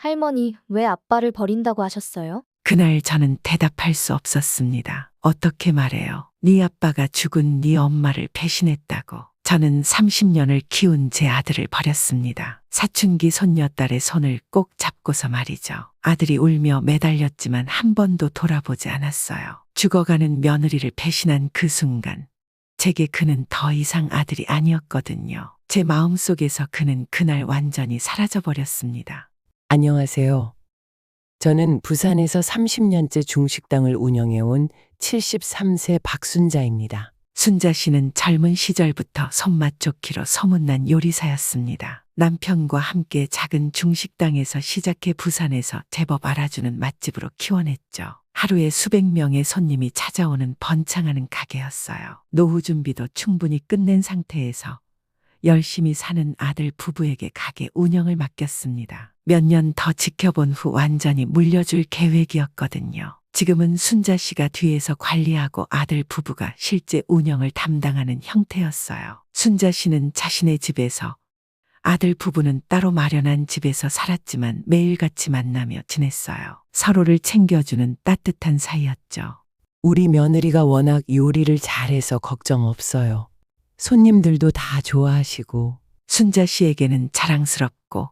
할머니, 왜 아빠를 버린다고 하셨어요? 그날 저는 대답할 수 없었습니다. 어떻게 말해요? 네 아빠가 죽은 네 엄마를 배신했다고. 저는 30년을 키운 제 아들을 버렸습니다. 사춘기 손녀딸의 손을 꼭 잡고서 말이죠. 아들이 울며 매달렸지만 한 번도 돌아보지 않았어요. 죽어가는 며느리를 배신한 그 순간, 제게 그는 더 이상 아들이 아니었거든요. 제 마음속에서 그는 그날 완전히 사라져버렸습니다. 안녕하세요. 저는 부산에서 30년째 중식당을 운영해온 73세 박순자입니다. 순자 씨는 젊은 시절부터 손맛 좋기로 소문난 요리사였습니다. 남편과 함께 작은 중식당에서 시작해 부산에서 제법 알아주는 맛집으로 키워냈죠. 하루에 수백 명의 손님이 찾아오는 번창하는 가게였어요. 노후 준비도 충분히 끝낸 상태에서 열심히 사는 아들 부부에게 가게 운영을 맡겼습니다. 몇 년 더 지켜본 후 완전히 물려줄 계획이었거든요. 지금은 순자 씨가 뒤에서 관리하고 아들 부부가 실제 운영을 담당하는 형태였어요. 순자 씨는 자신의 집에서, 아들 부부는 따로 마련한 집에서 살았지만 매일같이 만나며 지냈어요. 서로를 챙겨주는 따뜻한 사이였죠. 우리 며느리가 워낙 요리를 잘해서 걱정 없어요. 손님들도 다 좋아하시고. 순자 씨에게는 자랑스럽고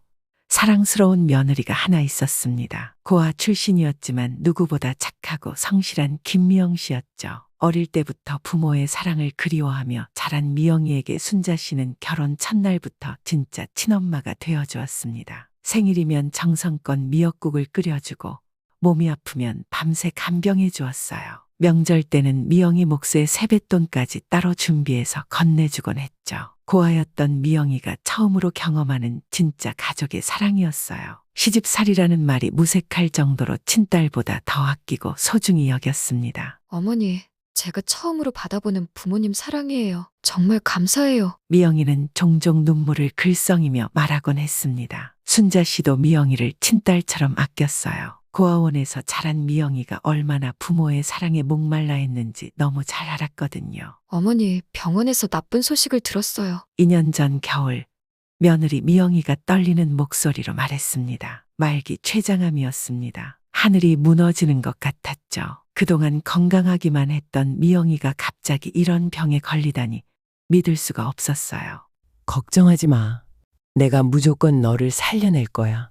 사랑스러운 며느리가 하나 있었습니다. 고아 출신이었지만 누구보다 착하고 성실한 김미영 씨였죠. 어릴 때부터 부모의 사랑을 그리워하며 자란 미영이에게 순자 씨는 결혼 첫날부터 진짜 친엄마가 되어주었습니다. 생일이면 정성껏 미역국을 끓여주고 몸이 아프면 밤새 간병해 주었어요. 명절 때는 미영이 몫의 세뱃돈까지 따로 준비해서 건네주곤 했죠. 고아였던 미영이가 처음으로 경험하는 진짜 가족의 사랑이었어요. 시집살이라는 말이 무색할 정도로 친딸보다 더 아끼고 소중히 여겼습니다. 어머니, 제가 처음으로 받아보는 부모님 사랑이에요. 정말 감사해요. 미영이는 종종 눈물을 글썽이며 말하곤 했습니다. 순자 씨도 미영이를 친딸처럼 아꼈어요. 고아원에서 자란 미영이가 얼마나 부모의 사랑에 목말라 했는지 너무 잘 알았거든요. 어머니, 병원에서 나쁜 소식을 들었어요. 2년 전 겨울, 며느리 미영이가 떨리는 목소리로 말했습니다. 말기 췌장암이었습니다. 하늘이 무너지는 것 같았죠. 그동안 건강하기만 했던 미영이가 갑자기 이런 병에 걸리다니 믿을 수가 없었어요. 걱정하지 마. 내가 무조건 너를 살려낼 거야.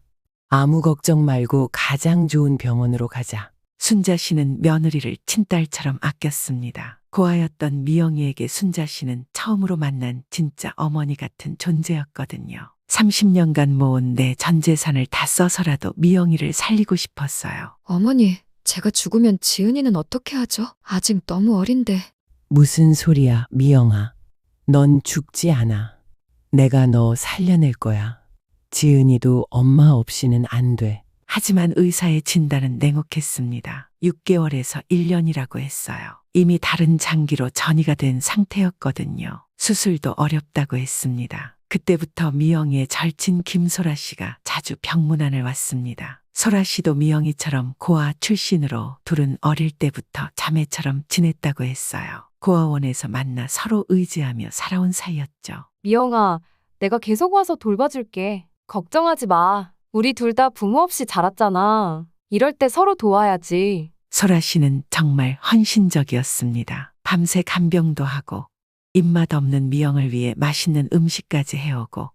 아무 걱정 말고 가장 좋은 병원으로 가자. 순자 씨는 며느리를 친딸처럼 아꼈습니다. 고아였던 미영이에게 순자 씨는 처음으로 만난 진짜 어머니 같은 존재였거든요. 30년간 모은 내 전 재산을 다 써서라도 미영이를 살리고 싶었어요. 어머니, 제가 죽으면 지은이는 어떻게 하죠? 아직 너무 어린데. 무슨 소리야, 미영아. 넌 죽지 않아. 내가 너 살려낼 거야. 지은이도 엄마 없이는 안 돼. 하지만 의사의 진단은 냉혹했습니다. 6개월에서 1년이라고 했어요. 이미 다른 장기로 전이가 된 상태였거든요. 수술도 어렵다고 했습니다. 그때부터 미영이의 절친 김소라 씨가 자주 병문안을 왔습니다. 소라 씨도 미영이처럼 고아 출신으로 둘은 어릴 때부터 자매처럼 지냈다고 했어요. 고아원에서 만나 서로 의지하며 살아온 사이였죠. 미영아, 내가 계속 와서 돌봐줄게. 걱정하지 마. 우리 둘 다 부모 없이 자랐잖아. 이럴 때 서로 도와야지. 소라 씨는 정말 헌신적이었습니다. 밤새 간병도 하고 입맛 없는 미영을 위해 맛있는 음식까지 해오고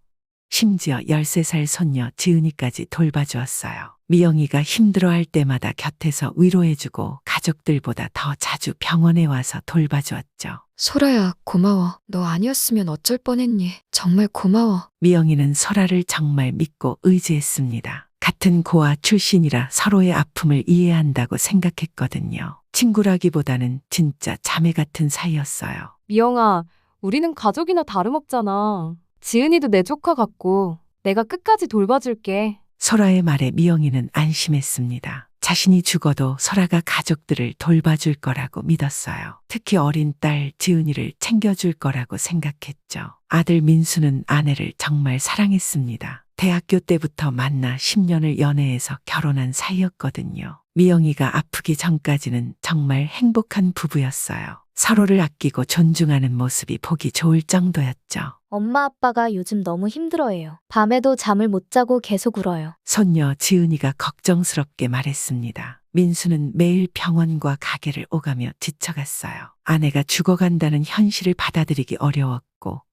심지어 13살 손녀 지은이까지 돌봐주었어요. 미영이가 힘들어할 때마다 곁에서 위로해주고 가족들보다 더 자주 병원에 와서 돌봐주었죠. 소라야, 고마워. 너 아니었으면 어쩔 뻔했니? 정말 고마워. 미영이는 소라를 정말 믿고 의지했습니다. 같은 고아 출신이라 서로의 아픔을 이해한다고 생각했거든요. 친구라기보다는 진짜 자매 같은 사이였어요. 미영아, 우리는 가족이나 다름없잖아. 지은이도 내 조카 같고 내가 끝까지 돌봐줄게. 소라의 말에 미영이는 안심했습니다. 자신이 죽어도 소라가 가족들을 돌봐줄 거라고 믿었어요. 특히 어린 딸 지은이를 챙겨줄 거라고 생각했죠. 아들 민수는 아내를 정말 사랑했습니다. 대학교 때부터 만나 10년을 연애해서 결혼한 사이였거든요. 미영이가 아프기 전까지는 정말 행복한 부부였어요. 서로를 아끼고 존중하는 모습이 보기 좋을 정도였죠. 엄마 아빠가 요즘 너무 힘들어해요. 밤에도 잠을 못 자고 계속 울어요. 손녀 지은이가 걱정스럽게 말했습니다. 민수는 매일 병원과 가게를 오가며 지쳐갔어요. 아내가 죽어간다는 현실을 받아들이기 어려웠고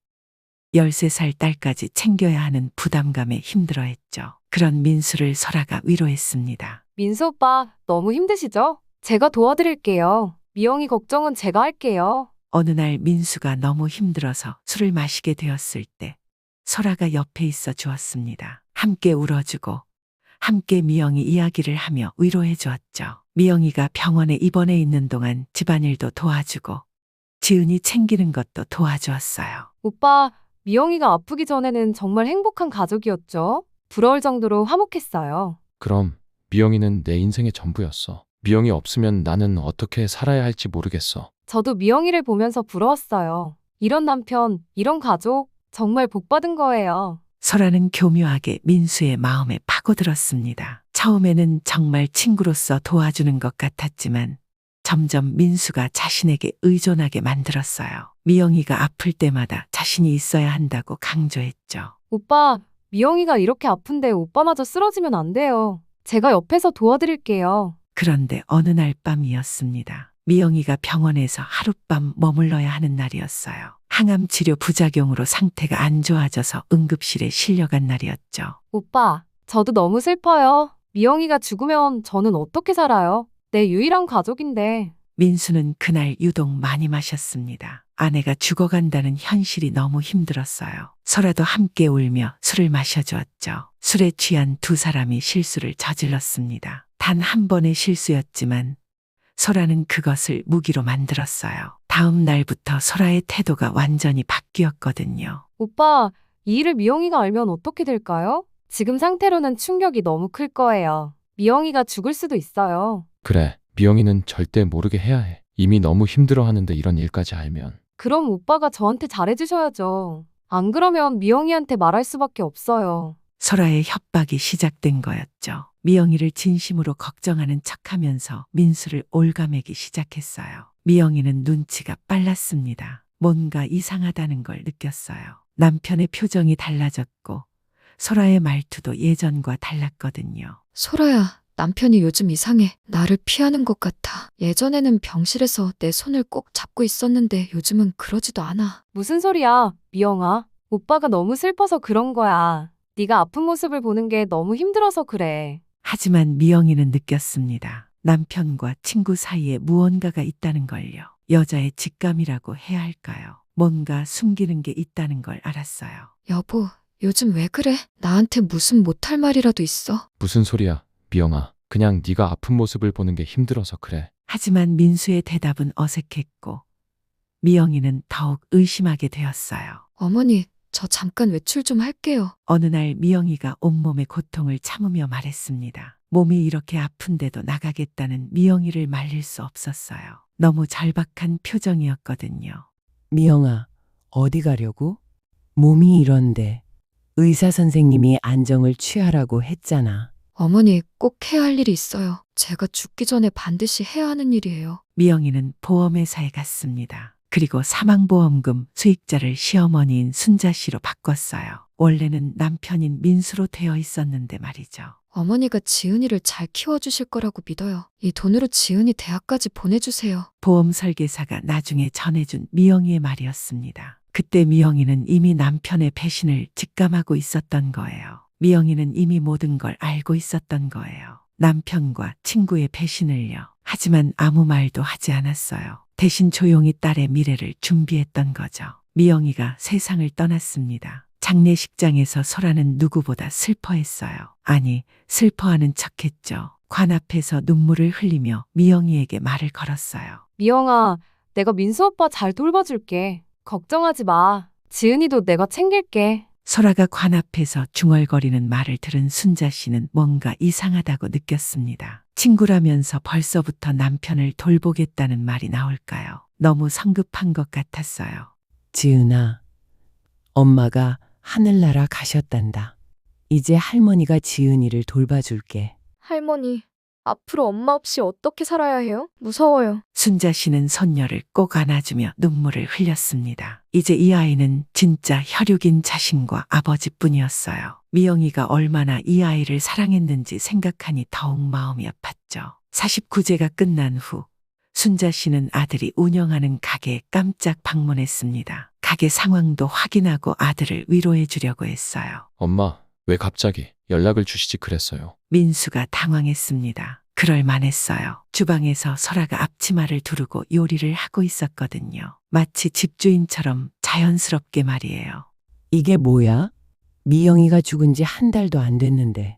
13살 딸까지 챙겨야 하는 부담감에 힘들어했죠. 그런 민수를 설아가 위로했습니다. 민수 오빠, 너무 힘드시죠? 제가 도와드릴게요. 미영이 걱정은 제가 할게요. 어느 날 민수가 너무 힘들어서 술을 마시게 되었을 때 설아가 옆에 있어 주었습니다. 함께 울어주고 함께 미영이 이야기를 하며 위로해 주었죠. 미영이가 병원에 입원해 있는 동안 집안일도 도와주고 지은이 챙기는 것도 도와주었어요. 오빠, 미영이가 아프기 전에는 정말 행복한 가족이었죠? 부러울 정도로 화목했어요. 그럼 미영이는 내 인생의 전부였어. 미영이 없으면 나는 어떻게 살아야 할지 모르겠어. 저도 미영이를 보면서 부러웠어요. 이런 남편, 이런 가족, 정말 복 받은 거예요. 설아는 교묘하게 민수의 마음에 파고들었습니다. 처음에는 정말 친구로서 도와주는 것 같았지만 점점 민수가 자신에게 의존하게 만들었어요. 미영이가 아플 때마다 자신이 있어야 한다고 강조했죠. 오빠, 미영이가 이렇게 아픈데 오빠마저 쓰러지면 안 돼요. 제가 옆에서 도와드릴게요. 그런데 어느 날 밤이었습니다. 미영이가 병원에서 하룻밤 머물러야 하는 날이었어요. 항암 치료 부작용으로 상태가 안 좋아져서 응급실에 실려간 날이었죠. 오빠, 저도 너무 슬퍼요. 미영이가 죽으면 저는 어떻게 살아요? 내 유일한 가족인데. 민수는 그날 유독 많이 마셨습니다. 아내가 죽어간다는 현실이 너무 힘들었어요. 설아도 함께 울며 술을 마셔주었죠. 술에 취한 두 사람이 실수를 저질렀습니다. 단 한 번의 실수였지만 설아는 그것을 무기로 만들었어요. 다음 날부터 설아의 태도가 완전히 바뀌었거든요. 오빠, 이 일을 미영이가 알면 어떻게 될까요? 지금 상태로는 충격이 너무 클 거예요. 미영이가 죽을 수도 있어요. 그래, 미영이는 절대 모르게 해야 해. 이미 너무 힘들어하는데 이런 일까지 알면. 그럼 오빠가 저한테 잘해주셔야죠. 안 그러면 미영이한테 말할 수밖에 없어요. 설아의 협박이 시작된 거였죠. 미영이를 진심으로 걱정하는 척하면서 민수를 올가매기 시작했어요. 미영이는 눈치가 빨랐습니다. 뭔가 이상하다는 걸 느꼈어요. 남편의 표정이 달라졌고 설아의 말투도 예전과 달랐거든요. 소라야, 남편이 요즘 이상해. 나를 피하는 것 같아. 예전에는 병실에서 내 손을 꼭 잡고 있었는데 요즘은 그러지도 않아. 무슨 소리야, 미영아. 오빠가 너무 슬퍼서 그런 거야. 네가 아픈 모습을 보는 게 너무 힘들어서 그래. 하지만 미영이는 느꼈습니다. 남편과 친구 사이에 무언가가 있다는 걸요. 여자의 직감이라고 해야 할까요? 뭔가 숨기는 게 있다는 걸 알았어요. 여보, 요즘 왜 그래? 나한테 무슨 못할 말이라도 있어? 무슨 소리야, 미영아. 그냥 네가 아픈 모습을 보는 게 힘들어서 그래. 하지만 민수의 대답은 어색했고 미영이는 더욱 의심하게 되었어요. 어머니, 저 잠깐 외출 좀 할게요. 어느 날 미영이가 온몸의 고통을 참으며 말했습니다. 몸이 이렇게 아픈데도 나가겠다는 미영이를 말릴 수 없었어요. 너무 절박한 표정이었거든요. 미영아, 어디 가려고? 몸이 이런데 의사 선생님이 안정을 취하라고 했잖아. 어머니, 꼭 해야 할 일이 있어요. 제가 죽기 전에 반드시 해야 하는 일이에요. 미영이는 보험회사에 갔습니다. 그리고 사망보험금 수익자를 시어머니인 순자 씨로 바꿨어요. 원래는 남편인 민수로 되어 있었는데 말이죠. 어머니가 지은이를 잘 키워주실 거라고 믿어요. 이 돈으로 지은이 대학까지 보내주세요. 보험 설계사가 나중에 전해준 미영이의 말이었습니다. 그때 미영이는 이미 남편의 배신을 직감하고 있었던 거예요. 미영이는 이미 모든 걸 알고 있었던 거예요. 남편과 친구의 배신을요. 하지만 아무 말도 하지 않았어요. 대신 조용히 딸의 미래를 준비했던 거죠. 미영이가 세상을 떠났습니다. 장례식장에서 설아는 누구보다 슬퍼했어요. 아니, 슬퍼하는 척했죠. 관 앞에서 눈물을 흘리며 미영이에게 말을 걸었어요. 미영아, 내가 민수 오빠 잘 돌봐줄게. 걱정하지 마. 지은이도 내가 챙길게. 설아가 관 앞에서 중얼거리는 말을 들은 순자 씨는 뭔가 이상하다고 느꼈습니다. 친구라면서 벌써부터 남편을 돌보겠다는 말이 나올까요? 너무 성급한 것 같았어요. 지은아, 엄마가 하늘나라 가셨단다. 이제 할머니가 지은이를 돌봐줄게. 할머니, 앞으로 엄마 없이 어떻게 살아야 해요? 무서워요. 순자 씨는 손녀를 꼭 안아주며 눈물을 흘렸습니다. 이제 이 아이는 진짜 혈육인 자신과 아버지뿐이었어요. 미영이가 얼마나 이 아이를 사랑했는지 생각하니 더욱 마음이 아팠죠. 49제가 끝난 후 순자 씨는 아들이 운영하는 가게에 깜짝 방문했습니다. 가게 상황도 확인하고 아들을 위로해 주려고 했어요. 엄마, 왜 갑자기 연락을 주시지 그랬어요. 민수가 당황했습니다. 그럴 만했어요. 주방에서 설아가 앞치마를 두르고 요리를 하고 있었거든요. 마치 집주인처럼 자연스럽게 말이에요. 이게 뭐야? 미영이가 죽은 지 한 달도 안 됐는데.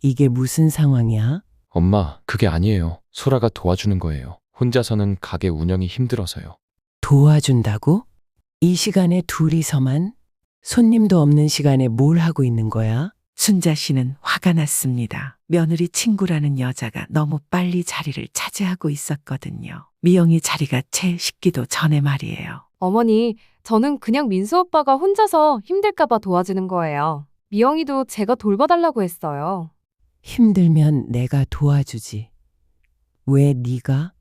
이게 무슨 상황이야? 엄마, 그게 아니에요. 소라가 도와주는 거예요. 혼자서는 가게 운영이 힘들어서요. 도와준다고? 이 시간에 둘이서만? 손님도 없는 시간에 뭘 하고 있는 거야? 순자 씨는 화가 났습니다. 며느리 친구라는 여자가 너무 빨리 자리를 차지하고 있었거든요. 미영이 자리가 채 식기도 전에 말이에요. 어머니, 저는 그냥 민수 오빠가 혼자서 힘들까봐 도와주는 거예요. 미영이도 제가 돌봐달라고 했어요. 힘들면 내가 도와주지. 왜 네가?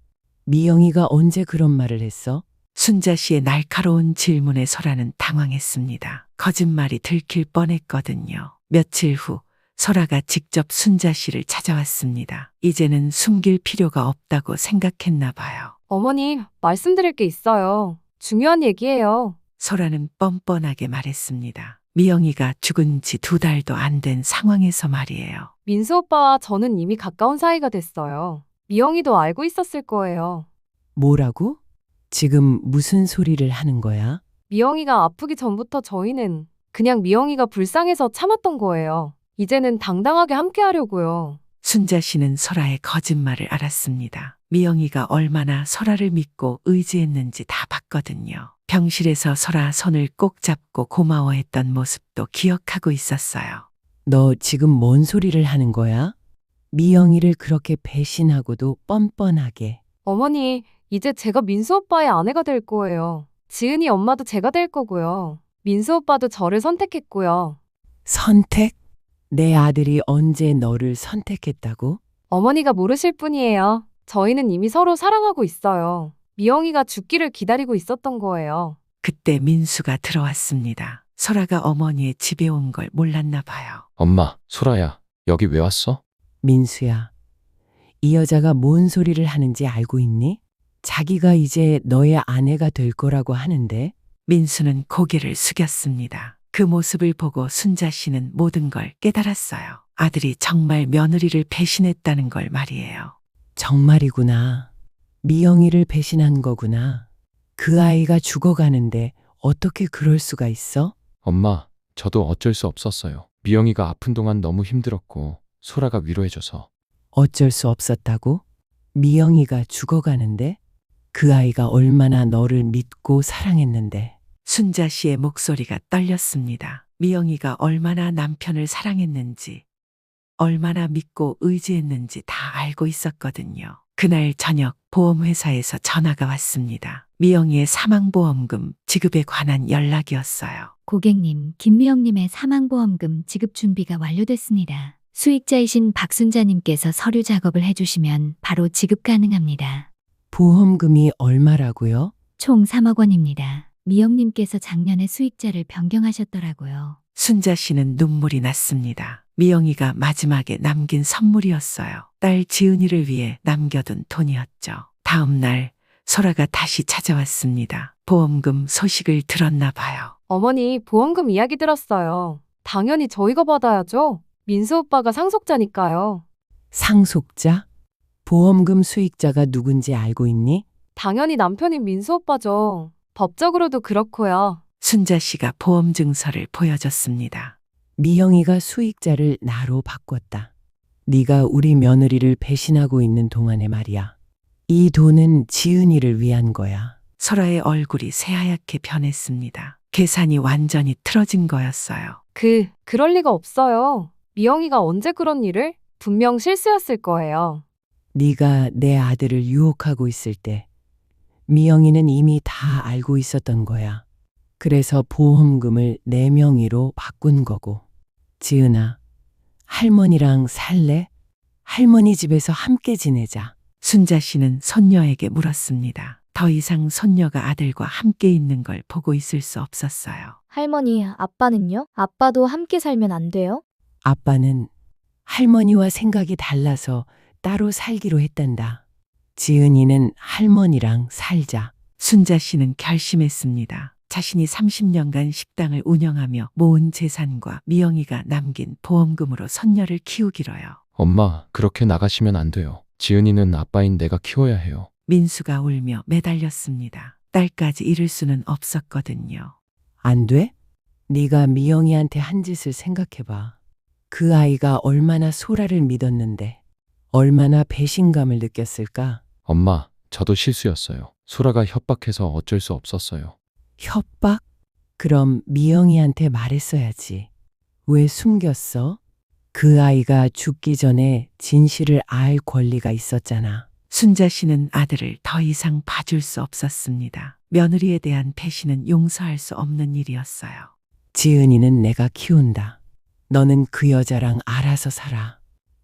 미영이가 언제 그런 말을 했어? 순자 씨의 날카로운 질문에 설아는 당황했습니다. 거짓말이 들킬 뻔했거든요. 며칠 후 설아가 직접 순자 씨를 찾아왔습니다. 이제는 숨길 필요가 없다고 생각했나 봐요. 어머니, 말씀드릴 게 있어요. 중요한 얘기예요. 설아는 뻔뻔하게 말했습니다. 미영이가 죽은 지 2달도 안 된 상황에서 말이에요. 민수 오빠와 저는 이미 가까운 사이가 됐어요. 미영이도 알고 있었을 거예요. 뭐라고? 지금 무슨 소리를 하는 거야? 미영이가 아프기 전부터 저희는 그냥 미영이가 불쌍해서 참았던 거예요. 이제는 당당하게 함께 하려고요. 순자 씨는 설아의 거짓말을 알았습니다. 미영이가 얼마나 설아를 믿고 의지했는지 다 봤거든요. 병실에서 설아 손을 꼭 잡고 고마워했던 모습도 기억하고 있었어요. 너 지금 뭔 소리를 하는 거야? 미영이를 그렇게 배신하고도 뻔뻔하게. 어머니, 이제 제가 민수 오빠의 아내가 될 거예요. 지은이 엄마도 제가 될 거고요. 민수 오빠도 저를 선택했고요. 선택? 내 아들이 언제 너를 선택했다고? 어머니가 모르실 뿐이에요. 저희는 이미 서로 사랑하고 있어요. 미영이가 죽기를 기다리고 있었던 거예요. 그때 민수가 들어왔습니다. 설아가 어머니의 집에 온 걸 몰랐나 봐요. 엄마, 소라야, 여기 왜 왔어? 민수야, 이 여자가 뭔 소리를 하는지 알고 있니? 자기가 이제 너의 아내가 될 거라고 하는데. 민수는 고개를 숙였습니다. 그 모습을 보고 순자 씨는 모든 걸 깨달았어요. 아들이 정말 며느리를 배신했다는 걸 말이에요. 정말이구나. 미영이를 배신한 거구나. 그 아이가 죽어가는데 어떻게 그럴 수가 있어? 엄마, 저도 어쩔 수 없었어요. 미영이가 아픈 동안 너무 힘들었고 소라가 위로해줘서. 어쩔 수 없었다고? 미영이가 죽어가는데? 그 아이가 얼마나 너를 믿고 사랑했는데. 순자 씨의 목소리가 떨렸습니다. 미영이가 얼마나 남편을 사랑했는지, 얼마나 믿고 의지했는지 다 알고 있었거든요. 그날 저녁 보험회사에서 전화가 왔습니다. 미영이의 사망보험금 지급에 관한 연락이었어요. 고객님, 김미영님의 사망보험금 지급 준비가 완료됐습니다. 수익자이신 박순자님께서 서류 작업을 해주시면 바로 지급 가능합니다. 보험금이 얼마라고요? 총 3억 원입니다. 미영님께서 작년에 수익자를 변경하셨더라고요. 순자 씨는 눈물이 났습니다. 미영이가 마지막에 남긴 선물이었어요. 딸 지은이를 위해 남겨둔 돈이었죠. 다음 날 설아가 다시 찾아왔습니다. 보험금 소식을 들었나 봐요. 어머니, 보험금 이야기 들었어요. 당연히 저희가 받아야죠. 민수 오빠가 상속자니까요. 상속자? 보험금 수익자가 누군지 알고 있니? 당연히 남편인 민수 오빠죠. 법적으로도 그렇고요. 순자 씨가 보험 증서를 보여줬습니다. 미영이가 수익자를 나로 바꿨다. 네가 우리 며느리를 배신하고 있는 동안에 말이야. 이 돈은 지은이를 위한 거야. 설아의 얼굴이 새하얗게 변했습니다. 계산이 완전히 틀어진 거였어요. 그럴 리가 없어요. 미영이가 언제 그런 일을? 분명 실수였을 거예요. 네가 내 아들을 유혹하고 있을 때 미영이는 이미 다 알고 있었던 거야. 그래서 보험금을 내 명의로 바꾼 거고. 지은아, 할머니랑 살래? 할머니 집에서 함께 지내자. 순자 씨는 손녀에게 물었습니다. 더 이상 손녀가 아들과 함께 있는 걸 보고 있을 수 없었어요. 할머니, 아빠는요? 아빠도 함께 살면 안 돼요? 아빠는 할머니와 생각이 달라서 따로 살기로 했단다. 지은이는 할머니랑 살자. 순자 씨는 결심했습니다. 자신이 30년간 식당을 운영하며 모은 재산과 미영이가 남긴 보험금으로 손녀를 키우기로요. 엄마, 그렇게 나가시면 안 돼요. 지은이는 아빠인 내가 키워야 해요. 민수가 울며 매달렸습니다. 딸까지 잃을 수는 없었거든요. 안 돼? 네가 미영이한테 한 짓을 생각해봐. 그 아이가 얼마나 소라를 믿었는데 얼마나 배신감을 느꼈을까? 엄마, 저도 실수였어요. 소라가 협박해서 어쩔 수 없었어요. 협박? 그럼 미영이한테 말했어야지. 왜 숨겼어? 그 아이가 죽기 전에 진실을 알 권리가 있었잖아. 순자 씨는 아들을 더 이상 봐줄 수 없었습니다. 며느리에 대한 배신은 용서할 수 없는 일이었어요. 지은이는 내가 키운다. 너는 그 여자랑 알아서 살아.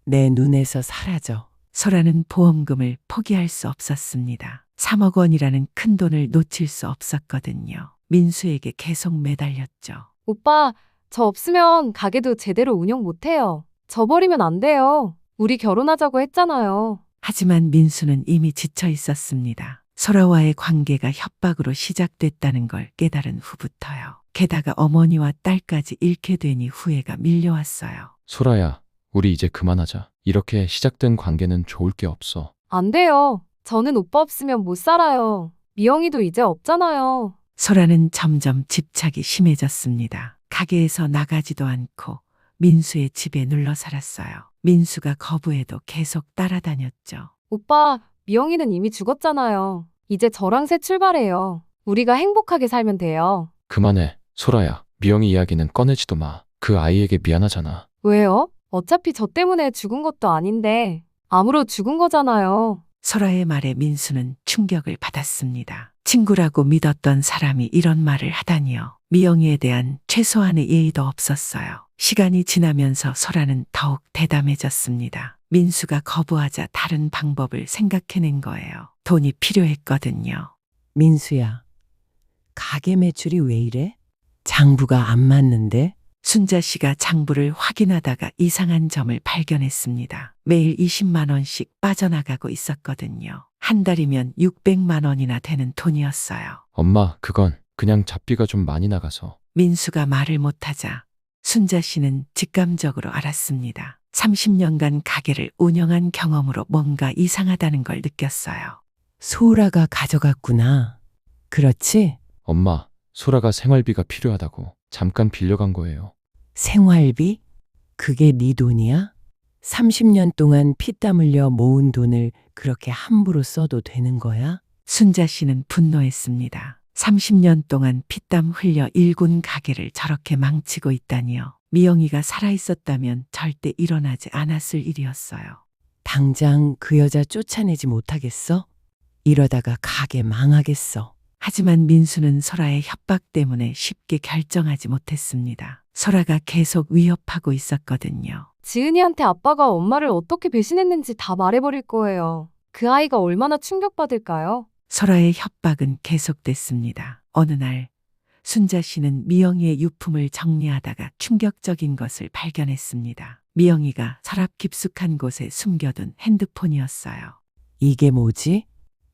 내 눈에서 사라져. 소라는 보험금을 포기할 수 없었습니다. 3억 원이라는 큰 돈을 놓칠 수 없었거든요. 민수에게 계속 매달렸죠. 오빠, 저 없으면 가게도 제대로 운영 못해요. 저 버리면 안 돼요. 우리 결혼하자고 했잖아요. 하지만 민수는 이미 지쳐 있었습니다. 소라와의 관계가 협박으로 시작됐다는 걸 깨달은 후부터요. 게다가 어머니와 딸까지 잃게 되니 후회가 밀려왔어요. 소라야, 우리 이제 그만하자. 이렇게 시작된 관계는 좋을 게 없어. 안 돼요. 저는 오빠 없으면 못 살아요. 미영이도 이제 없잖아요. 소라는 점점 집착이 심해졌습니다. 가게에서 나가지도 않고 민수의 집에 눌러 살았어요. 민수가 거부해도 계속 따라다녔죠. 오빠, 미영이는 이미 죽었잖아요. 이제 저랑 새 출발해요. 우리가 행복하게 살면 돼요. 그만해. 소라야, 미영이 이야기는 꺼내지도 마. 그 아이에게 미안하잖아. 왜요? 어차피 저 때문에 죽은 것도 아닌데 암으로 죽은 거잖아요. 소라의 말에 민수는 충격을 받았습니다. 친구라고 믿었던 사람이 이런 말을 하다니요. 미영이에 대한 최소한의 예의도 없었어요. 시간이 지나면서 소라는 더욱 대담해졌습니다. 민수가 거부하자 다른 방법을 생각해낸 거예요. 돈이 필요했거든요. 민수야, 가게 매출이 왜 이래? 장부가 안 맞는데? 순자 씨가 장부를 확인하다가 이상한 점을 발견했습니다. 매일 20만 원씩 빠져나가고 있었거든요. 한 달이면 600만 원이나 되는 돈이었어요. 엄마, 그건 그냥 잡비가 좀 많이 나가서. 민수가 말을 못하자 순자 씨는 직감적으로 알았습니다. 30년간 가게를 운영한 경험으로 뭔가 이상하다는 걸 느꼈어요. 소라가 가져갔구나. 그렇지? 엄마, 소라가 생활비가 필요하다고 잠깐 빌려간 거예요. 생활비? 그게 네 돈이야? 30년 동안 피땀 흘려 모은 돈을 그렇게 함부로 써도 되는 거야? 순자 씨는 분노했습니다. 30년 동안 피땀 흘려 일군 가게를 저렇게 망치고 있다니요. 미영이가 살아있었다면 절대 일어나지 않았을 일이었어요. 당장 그 여자 쫓아내지 못하겠어? 이러다가 가게 망하겠어. 하지만 민수는 소라의 협박 때문에 쉽게 결정하지 못했습니다. 소라가 계속 위협하고 있었거든요. 지은이한테 아빠가 엄마를 어떻게 배신했는지 다 말해버릴 거예요. 그 아이가 얼마나 충격받을까요? 소라의 협박은 계속됐습니다. 어느 날 순자 씨는 미영이의 유품을 정리하다가 충격적인 것을 발견했습니다. 미영이가 서랍 깊숙한 곳에 숨겨둔 핸드폰이었어요. 이게 뭐지?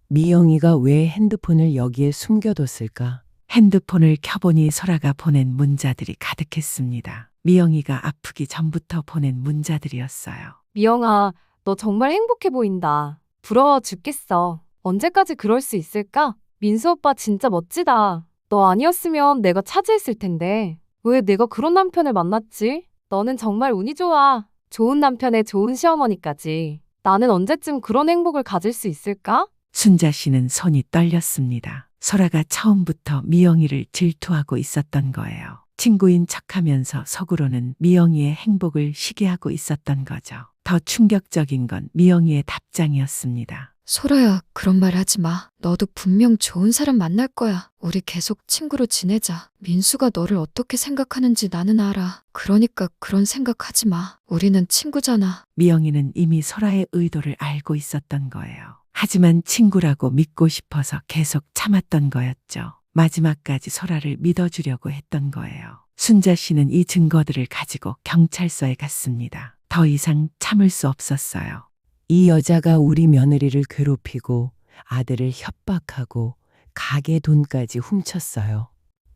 미영이가 왜 핸드폰을 여기에 숨겨뒀을까? 핸드폰을 켜보니 소라가 보낸 문자들이 가득했습니다. 미영이가 아프기 전부터 보낸 문자들이었어요. 미영아, 너 정말 행복해 보인다. 부러워 죽겠어. 언제까지 그럴 수 있을까? 민수 오빠 진짜 멋지다. 너 아니었으면 내가 차지했을 텐데. 왜 내가 그런 남편을 만났지? 너는 정말 운이 좋아. 좋은 남편에 좋은 시어머니까지. 나는 언제쯤 그런 행복을 가질 수 있을까? 순자 씨는 손이 떨렸습니다. 소라가 처음부터 미영이를 질투하고 있었던 거예요. 친구인 척하면서 속으로는 미영이의 행복을 시기하고 있었던 거죠. 더 충격적인 건 미영이의 답장이었습니다. 소라야, 그런 말 하지 마. 너도 분명 좋은 사람 만날 거야. 우리 계속 친구로 지내자. 민수가 너를 어떻게 생각하는지 나는 알아. 그러니까 그런 생각하지 마. 우리는 친구잖아. 미영이는 이미 소라의 의도를 알고 있었던 거예요. 하지만 친구라고 믿고 싶어서 계속 참았던 거였죠. 마지막까지 소라를 믿어주려고 했던 거예요. 순자 씨는 이 증거들을 가지고 경찰서에 갔습니다. 더 이상 참을 수 없었어요. 이 여자가 우리 며느리를 괴롭히고 아들을 협박하고 가게 돈까지 훔쳤어요.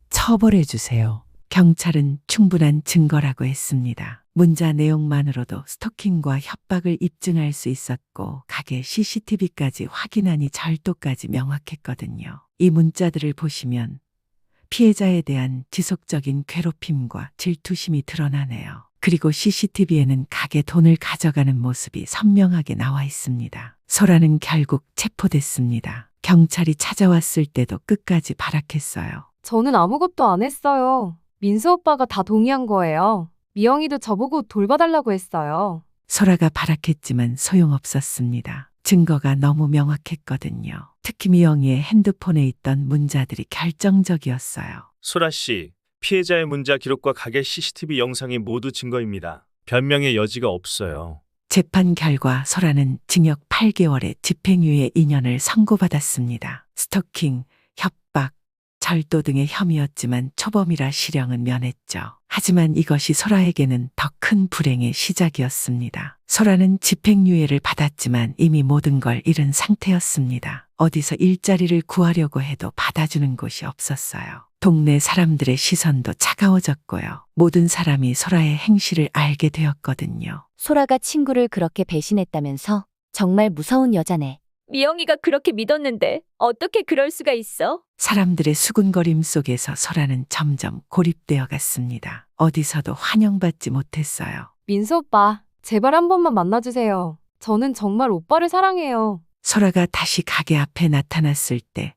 처벌해 주세요. 경찰은 충분한 증거라고 했습니다. 문자 내용만으로도 스토킹과 협박을 입증할 수 있었고 가게 CCTV까지 확인하니 절도까지 명확했거든요. 이 문자들을 보시면 피해자에 대한 지속적인 괴롭힘과 질투심이 드러나네요. 그리고 CCTV에는 가게 돈을 가져가는 모습이 선명하게 나와 있습니다. 소라는 결국 체포됐습니다. 경찰이 찾아왔을 때도 끝까지 발악했어요. 저는 아무것도 안 했어요. 민수 오빠가 다 동의한 거예요. 미영이도 저보고 돌봐달라고 했어요. 소라가 발악했지만 소용없었습니다. 증거가 너무 명확했거든요. 특히 미영이의 핸드폰에 있던 문자들이 결정적이었어요. 소라 씨, 피해자의 문자 기록과 가게 CCTV 영상이 모두 증거입니다. 변명의 여지가 없어요. 재판 결과 소라는 징역 8개월의 집행유예 2년을 선고받았습니다. 스토킹, 협박, 절도 등의 혐의였지만 초범이라 실형은 면했죠. 하지만 이것이 소라에게는 더 큰 불행의 시작이었습니다. 소라는 집행유예를 받았지만 이미 모든 걸 잃은 상태였습니다. 어디서 일자리를 구하려고 해도 받아주는 곳이 없었어요. 동네 사람들의 시선도 차가워졌고요. 모든 사람이 소라의 행실을 알게 되었거든요. 소라가 친구를 그렇게 배신했다면서? 정말 무서운 여자네. 미영이가 그렇게 믿었는데 어떻게 그럴 수가 있어? 사람들의 수군거림 속에서 소라는 점점 고립되어 갔습니다. 어디서도 환영받지 못했어요. 민수 오빠, 제발 한 번만 만나주세요. 저는 정말 오빠를 사랑해요. 소라가 다시 가게 앞에 나타났을 때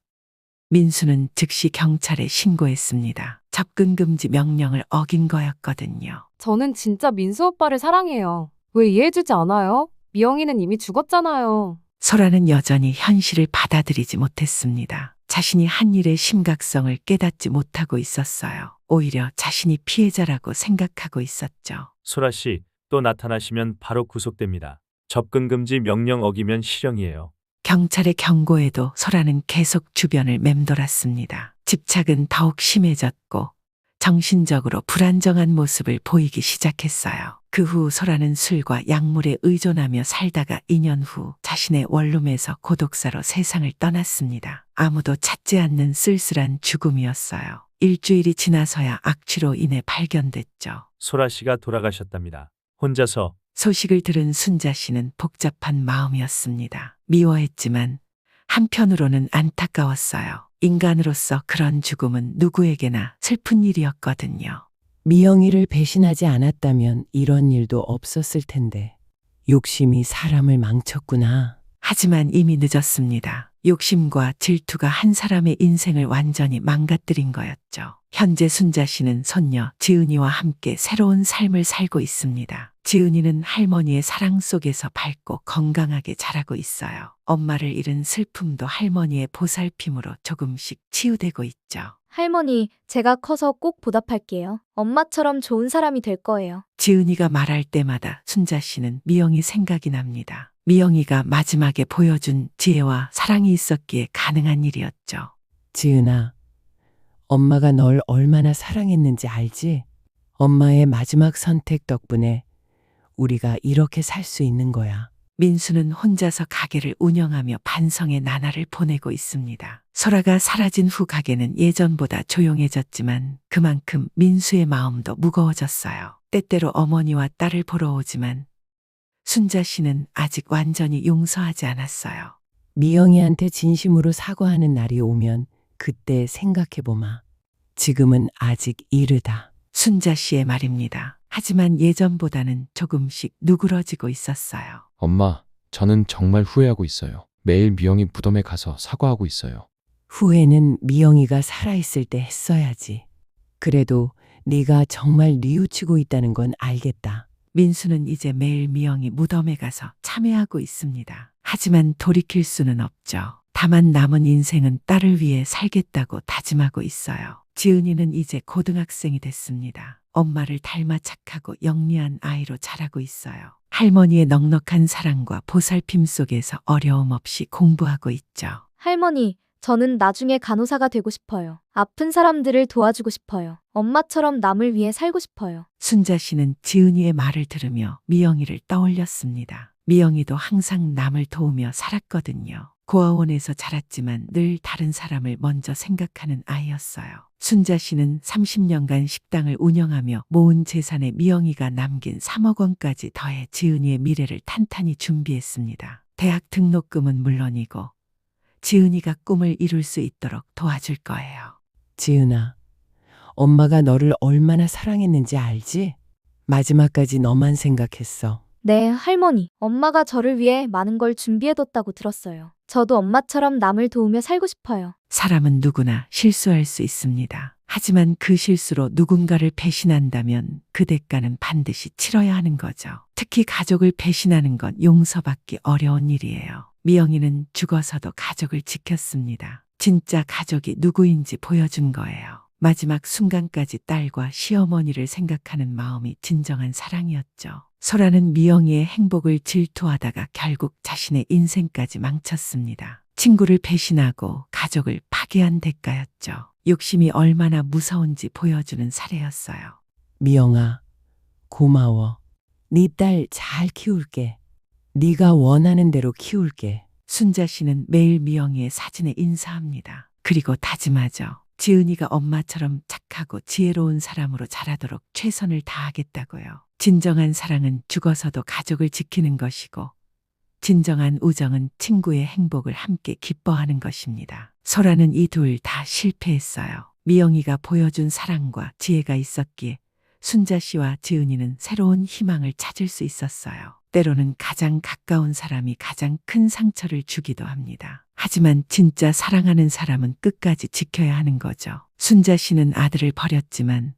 민수는 즉시 경찰에 신고했습니다. 접근 금지 명령을 어긴 거였거든요. 저는 진짜 민수 오빠를 사랑해요. 왜 이해해주지 않아요? 미영이는 이미 죽었잖아요. 소라는 여전히 현실을 받아들이지 못했습니다. 자신이 한 일의 심각성을 깨닫지 못하고 있었어요. 오히려 자신이 피해자라고 생각하고 있었죠. 소라 씨, 또 나타나시면 바로 구속됩니다. 접근 금지 명령 어기면 실형이에요. 경찰의 경고에도 소라는 계속 주변을 맴돌았습니다. 집착은 더욱 심해졌고 정신적으로 불안정한 모습을 보이기 시작했어요. 그 후 소라는 술과 약물에 의존하며 살다가 2년 후 자신의 원룸에서 고독사로 세상을 떠났습니다. 아무도 찾지 않는 쓸쓸한 죽음이었어요. 일주일이 지나서야 악취로 인해 발견됐죠. 소라 씨가 돌아가셨답니다. 혼자서. 소식을 들은 순자 씨는 복잡한 마음이었습니다. 미워했지만 한편으로는 안타까웠어요. 인간으로서 그런 죽음은 누구에게나 슬픈 일이었거든요. 미영이를 배신하지 않았다면 이런 일도 없었을 텐데. 욕심이 사람을 망쳤구나. 하지만 이미 늦었습니다. 욕심과 질투가 한 사람의 인생을 완전히 망가뜨린 거였죠. 현재 순자 씨는 손녀 지은이와 함께 새로운 삶을 살고 있습니다. 지은이는 할머니의 사랑 속에서 밝고 건강하게 자라고 있어요. 엄마를 잃은 슬픔도 할머니의 보살핌으로 조금씩 치유되고 있죠. 할머니, 제가 커서 꼭 보답할게요. 엄마처럼 좋은 사람이 될 거예요. 지은이가 말할 때마다 순자 씨는 미영이 생각이 납니다. 미영이가 마지막에 보여준 지혜와 사랑이 있었기에 가능한 일이었죠. 지은아, 엄마가 널 얼마나 사랑했는지 알지? 엄마의 마지막 선택 덕분에 우리가 이렇게 살 수 있는 거야. 민수는 혼자서 가게를 운영하며 반성의 나날을 보내고 있습니다. 소라가 사라진 후 가게는 예전보다 조용해졌지만 그만큼 민수의 마음도 무거워졌어요. 때때로 어머니와 딸을 보러 오지만 순자 씨는 아직 완전히 용서하지 않았어요. 미영이한테 진심으로 사과하는 날이 오면 그때 생각해보마. 지금은 아직 이르다. 순자 씨의 말입니다. 하지만 예전보다는 조금씩 누그러지고 있었어요. 엄마, 저는 정말 후회하고 있어요. 매일 미영이 무덤에 가서 사과하고 있어요. 후회는 미영이가 살아있을 때 했어야지. 그래도 네가 정말 뉘우치고 있다는 건 알겠다. 민수는 이제 매일 미영이 무덤에 가서 참회하고 있습니다. 하지만 돌이킬 수는 없죠. 다만 남은 인생은 딸을 위해 살겠다고 다짐하고 있어요. 지은이는 이제 고등학생이 됐습니다. 엄마를 닮아 착하고 영리한 아이로 자라고 있어요. 할머니의 넉넉한 사랑과 보살핌 속에서 어려움 없이 공부하고 있죠. 할머니, 저는 나중에 간호사가 되고 싶어요. 아픈 사람들을 도와주고 싶어요. 엄마처럼 남을 위해 살고 싶어요. 순자 씨는 지은이의 말을 들으며 미영이를 떠올렸습니다. 미영이도 항상 남을 도우며 살았거든요. 고아원에서 자랐지만 늘 다른 사람을 먼저 생각하는 아이였어요. 순자 씨는 30년간 식당을 운영하며 모은 재산에 미영이가 남긴 3억 원까지 더해 지은이의 미래를 탄탄히 준비했습니다. 대학 등록금은 물론이고 지은이가 꿈을 이룰 수 있도록 도와줄 거예요. 지은아, 엄마가 너를 얼마나 사랑했는지 알지? 마지막까지 너만 생각했어. 네, 할머니. 엄마가 저를 위해 많은 걸 준비해뒀다고 들었어요. 저도 엄마처럼 남을 도우며 살고 싶어요. 사람은 누구나 실수할 수 있습니다. 하지만 그 실수로 누군가를 배신한다면 그 대가는 반드시 치러야 하는 거죠. 특히 가족을 배신하는 건 용서받기 어려운 일이에요. 미영이는 죽어서도 가족을 지켰습니다. 진짜 가족이 누구인지 보여준 거예요. 마지막 순간까지 딸과 시어머니를 생각하는 마음이 진정한 사랑이었죠. 소라는 미영이의 행복을 질투하다가 결국 자신의 인생까지 망쳤습니다. 친구를 배신하고 가족을 파괴한 대가였죠. 욕심이 얼마나 무서운지 보여주는 사례였어요. 미영아, 고마워. 네 딸 잘 키울게. 네가 원하는 대로 키울게. 순자 씨는 매일 미영이의 사진에 인사합니다. 그리고 다짐하죠. 지은이가 엄마처럼 착하고 지혜로운 사람으로 자라도록 최선을 다하겠다고요. 진정한 사랑은 죽어서도 가족을 지키는 것이고 진정한 우정은 친구의 행복을 함께 기뻐하는 것입니다. 소라는 이 둘 다 실패했어요. 미영이가 보여준 사랑과 지혜가 있었기에 순자 씨와 지은이는 새로운 희망을 찾을 수 있었어요. 때로는 가장 가까운 사람이 가장 큰 상처를 주기도 합니다. 하지만 진짜 사랑하는 사람은 끝까지 지켜야 하는 거죠. 순자 씨는 아들을 버렸지만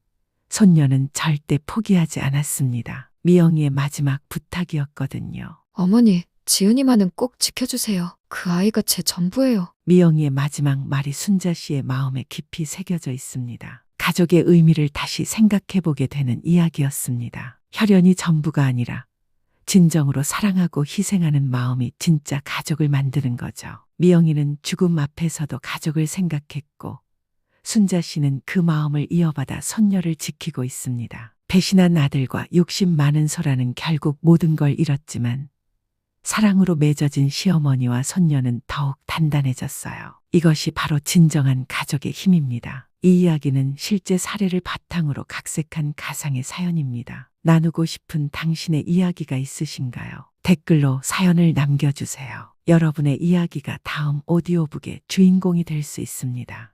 손녀는 절대 포기하지 않았습니다. 미영이의 마지막 부탁이었거든요. 어머니, 지은이만은 꼭 지켜주세요. 그 아이가 제 전부예요. 미영이의 마지막 말이 순자 씨의 마음에 깊이 새겨져 있습니다. 가족의 의미를 다시 생각해보게 되는 이야기였습니다. 혈연이 전부가 아니라 진정으로 사랑하고 희생하는 마음이 진짜 가족을 만드는 거죠. 미영이는 죽음 앞에서도 가족을 생각했고 순자 씨는 그 마음을 이어받아 손녀를 지키고 있습니다. 배신한 아들과 욕심 많은 소라는 결국 모든 걸 잃었지만 사랑으로 맺어진 시어머니와 손녀는 더욱 단단해졌어요. 이것이 바로 진정한 가족의 힘입니다. 이 이야기는 실제 사례를 바탕으로 각색한 가상의 사연입니다. 나누고 싶은 당신의 이야기가 있으신가요? 댓글로 사연을 남겨주세요. 여러분의 이야기가 다음 오디오북의 주인공이 될 수 있습니다.